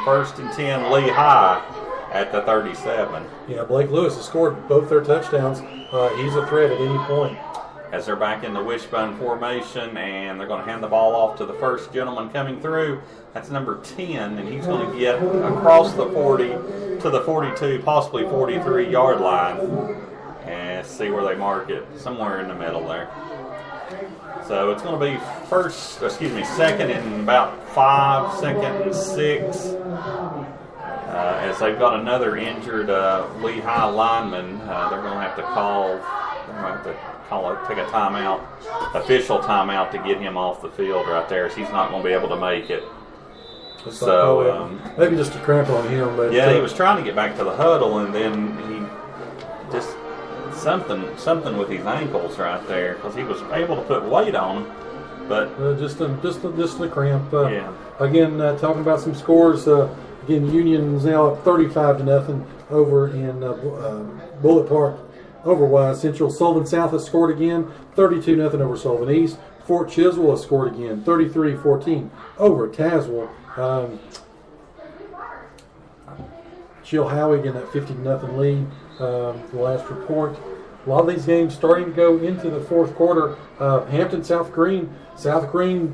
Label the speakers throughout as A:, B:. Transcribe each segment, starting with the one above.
A: first and 10 Lehigh at the 37.
B: Yeah, Blake Lewis has scored both their touchdowns. He's a threat at any point.
A: As they're back in the wishbone formation, and they're going to hand the ball off to the first gentleman coming through. That's number 10, and he's going to get across the 40 to the 42, possibly 43-yard line. And see where they mark it, somewhere in the middle there. So it's going to be second and about 5, second and 6. As they've got another injured Lehigh lineman, they're going to have to take a timeout, official timeout, to get him off the field right there. So he's not going to be able to make it.
B: Maybe just a cramp on him. But
A: yeah, he was trying to get back to the huddle, and then he just something with his ankles right there, because he was able to put weight on him, but
B: just a cramp.
A: Yeah.
B: Again, talking about some scores. Again, Union's now up 35-0 over in Bullitt Park over Wise Central. Sullivan South has scored again, 32-0 over Sullivan East. Fort Chiswell has scored again, 33-14 over Tazewell. Chilhowie getting that 50-0 lead. The last report. A lot of these games starting to go into the fourth quarter. Hampton South Green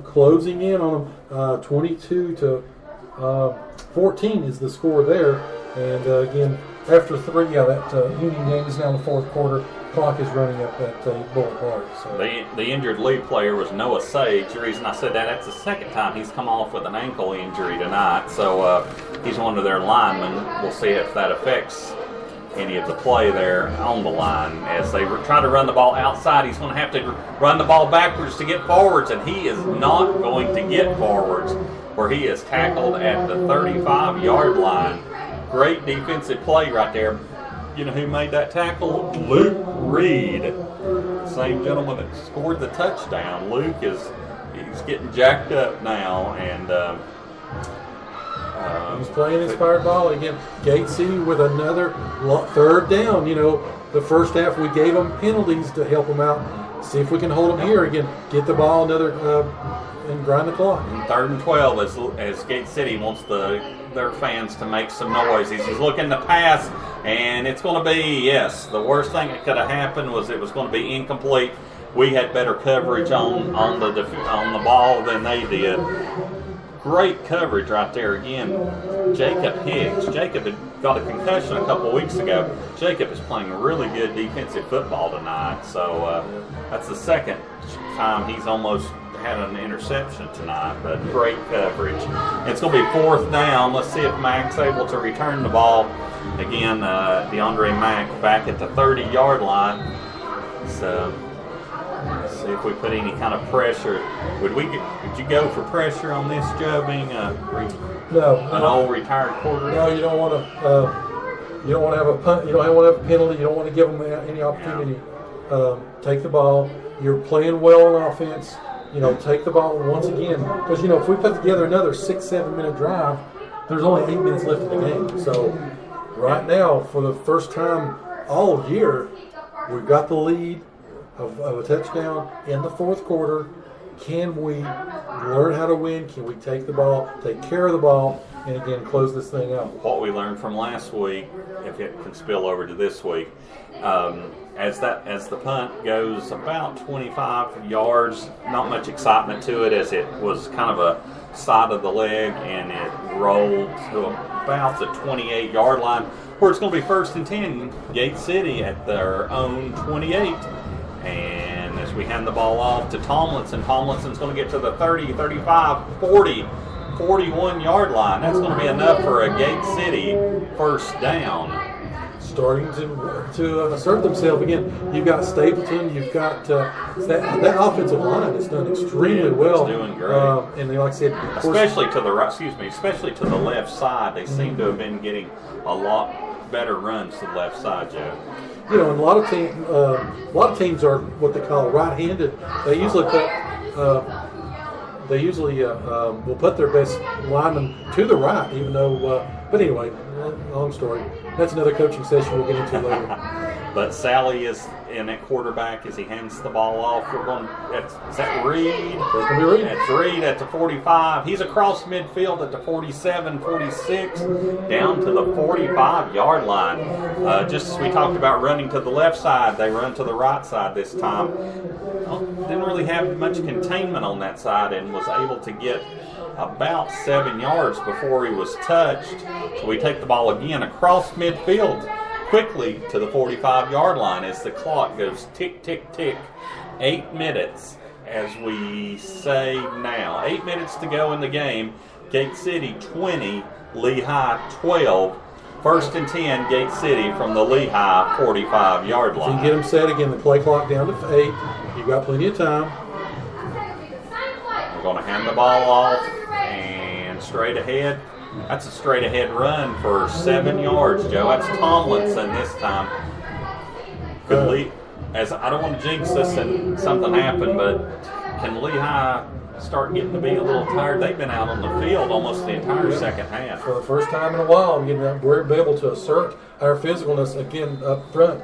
B: closing in on them. 22-14 is the score there. And again, after 3, that Union game is now in the fourth quarter. Clock is running up at Bullitt Park. So.
A: The injured lead player was Noah Sage. The reason I said that's the second time he's come off with an ankle injury tonight. So he's one of their linemen. We'll see if that affects any of the play there on the line. As they try to run the ball outside, he's going to have to run the ball backwards to get forwards, and he is not going to get forwards, where he is tackled at the 35-yard line. Great defensive play right there. You know who made that tackle? Luke Reed, same gentleman that scored the touchdown. Luke he's getting jacked up now, and
B: he's playing inspired ball again. Gate City with another third down. You know, the first half we gave them penalties to help them out. See if we can hold them here again. Get the ball and grind the clock.
A: 3rd and 12 as Gate City wants their fans to make some noise. He's looking to pass, and it's going to be, the worst thing that could have happened was it was going to be incomplete. We had better coverage on the ball than they did. Great coverage right there again. Jacob Higgs. Jacob had got a concussion a couple of weeks ago. Jacob is playing really good defensive football tonight. So that's the second time he's almost had an interception tonight, but great coverage. It's going to be 4th down. Let's see if Mack's able to return the ball. Again, DeAndre Mack back at the 30-yard line. So let's see if we put any kind of pressure. Would you go for pressure on this, Joe, being an old retired quarterback?
B: No, you don't want to. You don't want to have a punt. You don't want to have a penalty. You don't want to give them any opportunity. Take the ball. You're playing well on offense. Take the ball once again. Because, if we put together another 6-7 minute drive, there's only 8 minutes left in the game. So, right now, for the first time all year, we've got the lead of a touchdown in the fourth quarter. Can we learn how to win? Can we take the ball, take care of the ball, and again, close this thing out?
A: What we learned from last week, if it can spill over to this week, as the punt goes about 25 yards, not much excitement to it, as it was kind of a side of the leg, and it rolled to about the 28-yard line, where it's going to be 1st and 10, Gate City at their own 28. And as we hand the ball off to Tomlinson's going to get to the 30, 35, 40, 41-yard line. That's going to be enough for a Gate City first down.
B: Starting to assert themselves again. You've got Stapleton. You've got that offensive line has done extremely well.
A: It's doing great.
B: And like I said,
A: especially to the left side, they seem to have been getting a lot better runs to the left side, Joe.
B: And a lot of teams are what they call right-handed. They usually will put their best lineman to the right, even though. But anyway, long story. That's another coaching session we'll get into later.
A: But Sally is in at quarterback as he hands the ball off. Is that Reed?
B: That's going to be Reed.
A: It's Reed at the 45. He's across midfield at the 47, 46, down to the 45-yard line. Just as we talked about running to the left side, they run to the right side this time. Didn't really have much containment on that side and was able to get about 7 yards before he was touched. So we take the ball again across midfield quickly to the 45-yard line as the clock goes tick, tick, tick. 8 minutes, as we say now. 8 minutes to go in the game. Gate City 20, Lehigh 12. First and 10, Gate City from the Lehigh 45-yard line.
B: If you can get them set again, the play clock down to 8. You've got plenty of time.
A: We're going to hand the ball off and straight ahead. That's a straight ahead run for 7 yards, Joe. That's Tomlinson this time. As I don't want to jinx this and something happen, but can Lehigh start getting to be a little tired? They've been out on the field almost the entire second half.
B: For the first time in a while, we're able to assert our physicalness again up front.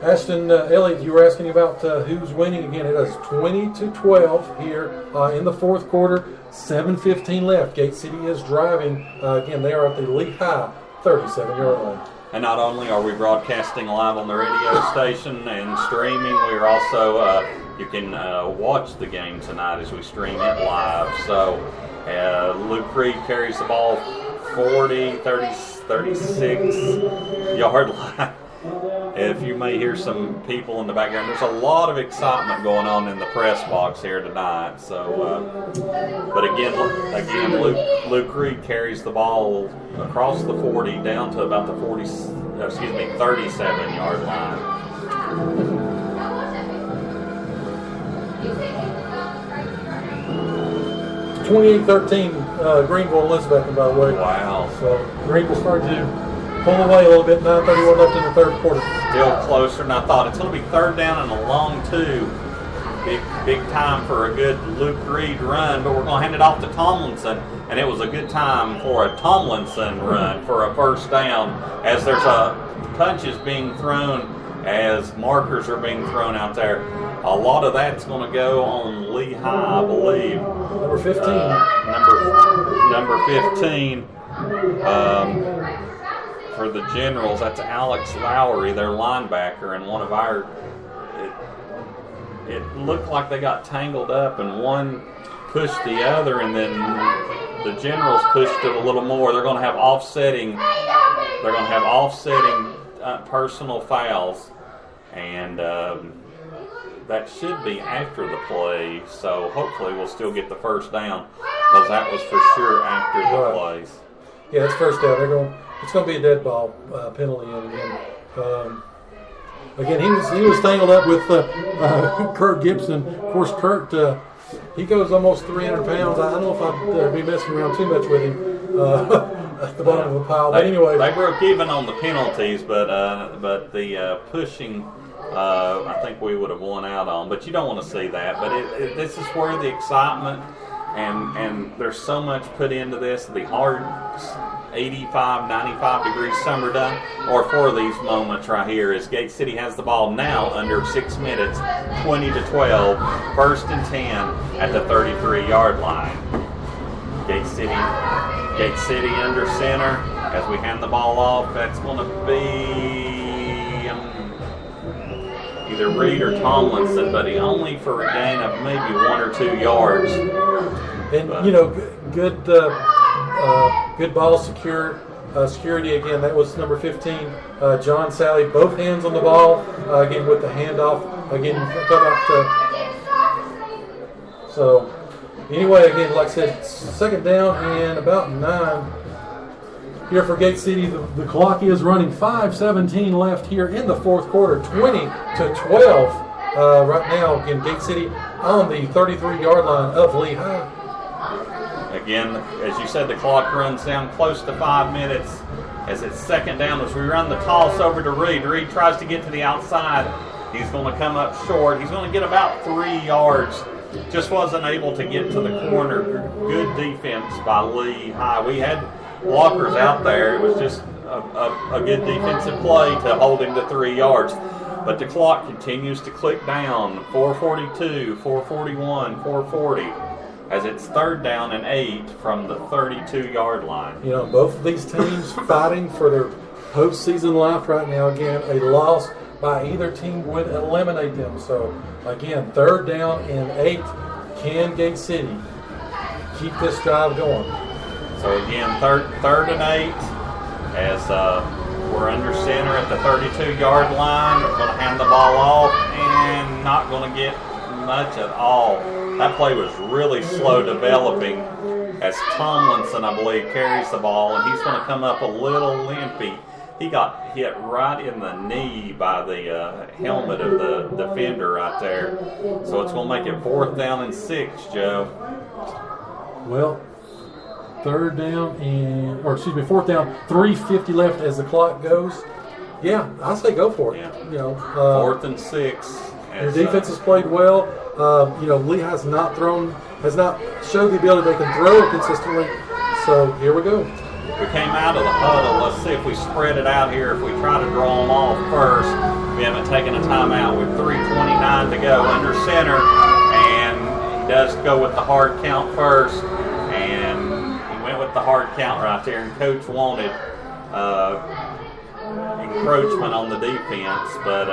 B: Ashton Elliott, you were asking about who's winning again. It is 20-12 here in the fourth quarter. 7:15 left. Gate City is driving. Again, they are at the Lehigh 37-yard line.
A: And not only are we broadcasting live on the radio station and streaming, we are also, you can watch the game tonight as we stream it live. So Luke Reed carries the ball 36-yard line. If you may hear some people in the background, there's a lot of excitement going on in the press box here tonight. So, but again, Luke Reed carries the ball across the 40 down to about the 37-yard line.
B: 28-13, Greenville and Elizabeth, by the way.
A: Wow.
B: So Greenville started to pull away a little bit. 9:31 left in the third quarter.
A: Still closer than I thought. It's going to be third down and a long two. Big time for a good Luke Reed run, but we're going to hand it off to Tomlinson, and it was a good time for a Tomlinson run for a first down as there's punches being thrown as markers are being thrown out there. A lot of that's going to go on Lehigh, I believe.
B: Number 15.
A: Number 15. For the Generals, that's Alex Lowry, their linebacker, and one of our. It looked like they got tangled up, and one pushed the other, and then the Generals pushed it a little more. They're going to have offsetting. They're going to have offsetting personal fouls, and that should be after the play. So hopefully we'll still get the first down because that was for sure after the plays.
B: Yeah, it's first down. It's going to be a dead ball penalty, and again, he was tangled up with Kurt Gibson. Of course, Kurt he goes almost 300 pounds. I don't know if I'd be messing around too much with him at the bottom of the pile. But anyway,
A: they broke even on the penalties, but the pushing, I think we would have won out on. But you don't want to see that. But this is where the excitement and there's so much put into this. The hard 85, 95 degree summer done, or for these moments right here as Gate City has the ball now under 6 minutes, 20-12, first and 10 at the 33-yard line. Gate City under center as we hand the ball off. That's going to be either Reed or Tomlinson, but he only for a gain of maybe 1 or 2 yards.
B: And good ball secured. Security again, that was number 15, John Sally. Both hands on the ball, again with the handoff. Again, so anyway, again, like I said, second down and about 9 here for Gate City. The clock is running. 5:17 left here in the fourth quarter. 20-12 right now. Again, Gate City on the 33-yard line of Lehigh.
A: Again, as you said, the clock runs down close to 5 minutes as it's second down as we run the toss over to Reed. Reed tries to get to the outside. He's going to come up short. He's going to get about 3 yards. Just wasn't able to get to the corner. Good defense by Lehigh. We had blockers out there. It was just a good defensive play to hold him to 3 yards. But the clock continues to click down. 4:42, 4:41, 4:40. As it's 3rd down and 8 from the 32-yard line.
B: You know, both of these teams fighting for their postseason life right now. Again, a loss by either team would eliminate them. So, again, 3rd down and 8. Can Gate City keep this drive going?
A: So, again, third and 8 as we're under center at the 32-yard line. We're going to hand the ball off and not going to get much at all. That play was really slow developing as Tomlinson, I believe, carries the ball, and he's going to come up a little limpy. He got hit right in the knee by the helmet of the defender right there. So it's going to make it 4th down and 6, Joe.
B: Well, 4th down, 3:50 left as the clock goes. Yeah, I say go for it.
A: Yeah.
B: You know,
A: 4th and 6.
B: Their defense has played well. You know, Lehigh has not showed the ability they can throw it consistently. So here we go.
A: We came out of the huddle. Let's see if we spread it out here. If we try to draw them off first, we haven't taken a timeout with 3:29 to go under center, and he does go with the hard count first, and he went with the hard count right there. And Coach wanted encroachment on the defense, but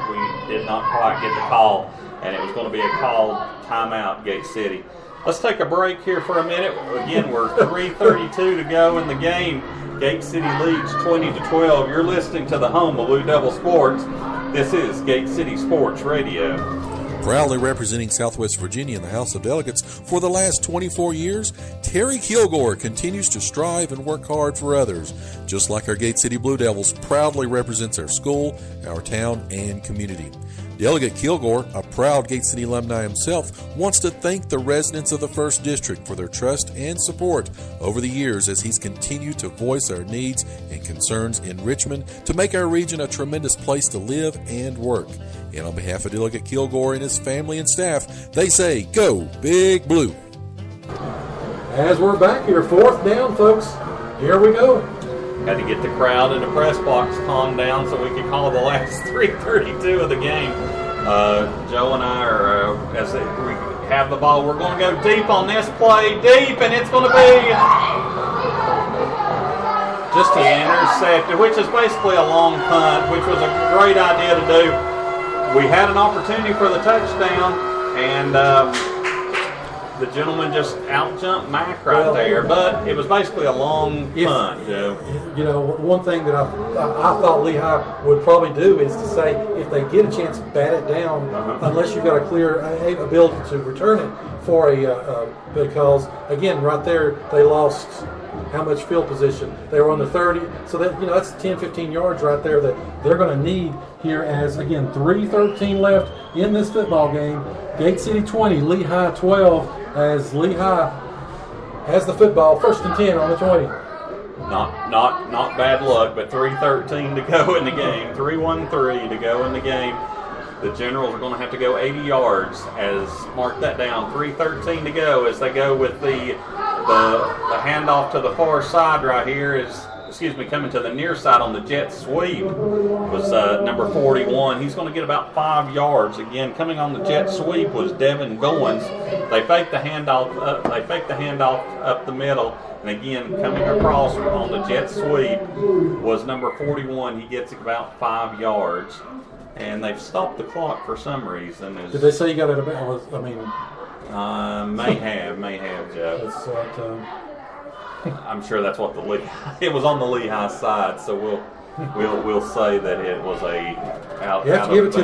A: we did not quite get the call, and it was going to be a called timeout, Gate City. Let's take a break here for a minute. Again, we're 3:32 to go in the game. Gate City leads 20-12. You're listening to the home of Blue Devil Sports. This is Gate City Sports Radio.
C: Proudly representing Southwest Virginia in the House of Delegates for the last 24 years, Terry Kilgore continues to strive and work hard for others. Just like our Gate City Blue Devils proudly represents our school, our town, and community. Delegate Kilgore, a proud Gate City alumni himself, wants to thank the residents of the 1st District for their trust and support over the years as he's continued to voice our needs and concerns in Richmond to make our region a tremendous place to live and work. And on behalf of Delegate Kilgore and his family and staff, they say, go Big Blue.
B: As we're back here, 4th down, folks. Here we go.
A: Had to get the crowd in the press box calmed down so we could call the last 3:32 of the game. Joe and I are, as we have the ball, we're going to go deep on this play, deep, and it's going to be just intercepted, which is basically a long punt, which was a great idea to do. We had an opportunity for the touchdown, and the gentleman just out-jumped Mac right there, but it was basically a long punt, Joe.
B: You know, one thing that I thought Lehigh would probably do is to say, if they get a chance, bat it down, unless you've got a clear ability to return it for because, again, right there, they lost how much field position? They were on the 30, so that, you know, that's 10, 15 yards right there that they're going to need here as, again, 3:13 left in this football game. Gate City 20, Lehigh 12, as Lehigh has the football, 1st and 10 on the 20.
A: Not bad luck, but 3:13 to go in the game, 3:13 to go in the game. The Generals are going to have to go 80 yards, as mark that down. 3:13 to go as they go with the handoff to the far side right here is, coming to the near side on the jet sweep was number 41. He's going to get about 5 yards. Again, coming on the jet sweep was Devin Goins. They faked the handoff up the middle. And again, coming across on the jet sweep was number 41. He gets about 5 yards. And they've stopped the clock for some reason.
B: Did they say you got it about? I mean,
A: may have, Joe.
B: That's what,
A: I'm sure that's what it was on the Lehigh side, so we'll say that it was a out.
B: You have to give it to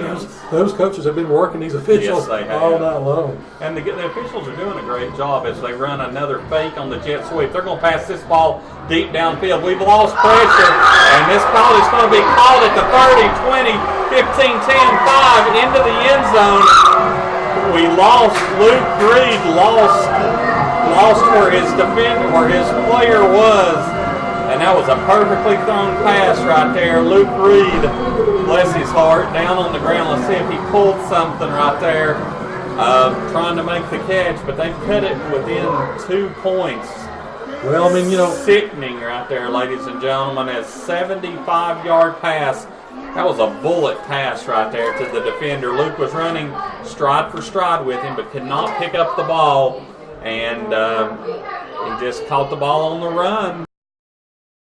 B: those coaches have been working these officials all night long.
A: And the officials are doing a great job as they run another fake on the jet sweep. They're going to pass this ball deep downfield. We've lost pressure, and this ball is going to be called at the 30, 20, 15, 10, 5 into the end zone. We lost Luke Reed, lost where his player was, and that was a perfectly thrown pass right there. Luke Reed, bless his heart, down on the ground. Let's see if he pulled something right there, trying to make the catch, but they cut it within 2 points
B: Well, I mean, you know,
A: Sickening right there, ladies and gentlemen. A 75-yard pass. That was a bullet pass right there to the defender. Luke was running stride for stride with him, but could not pick up the ball, and he just caught the ball on the run.